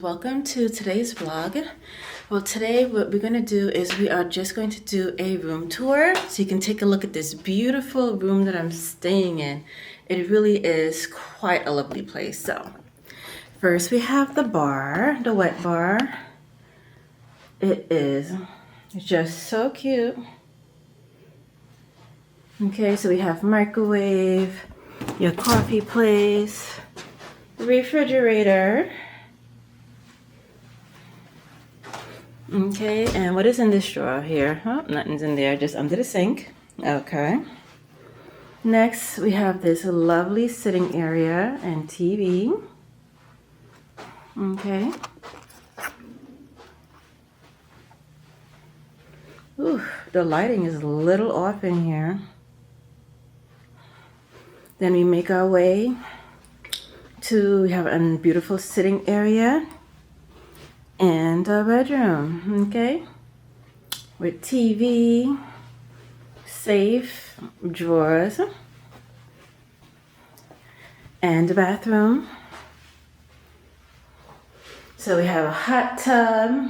Welcome to today's vlog. Well, today what we're going to do is we are just going to do a room tour so you can take a look at this beautiful room that I'm staying in. It really is quite a lovely place. So first we have the bar, the wet bar. It is just so cute. Okay, so we have microwave, your coffee place, refrigerator. Okay, and what is in this drawer here? Oh, nothing's in there, just under the sink. Okay. Next, we have this lovely sitting area and TV. Okay. Ooh, the lighting is a little off in here. Then we make our way to, we have a beautiful sitting area and a bedroom, okay? With TV, safe, drawers, and a bathroom. So we have a hot tub,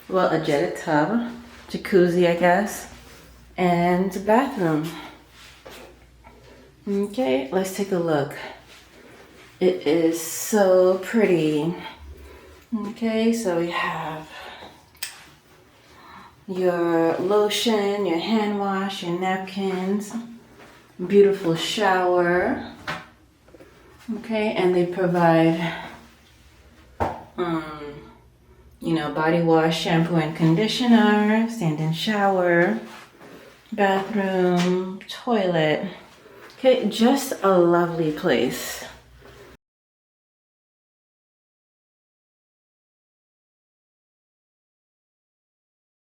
well, a jetted tub, jacuzzi, I guess, and a bathroom. Okay, let's take a look. It is so pretty. Okay, so we have your lotion, your hand wash, your napkins, beautiful shower. Okay, and they provide, body wash, shampoo and conditioner, stand-in shower, bathroom, toilet. Okay, just a lovely place.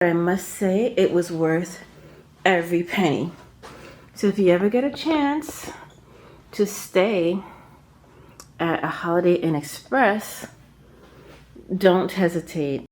I must say it was worth every penny. So if you ever get a chance to stay at a Holiday Inn Express, don't hesitate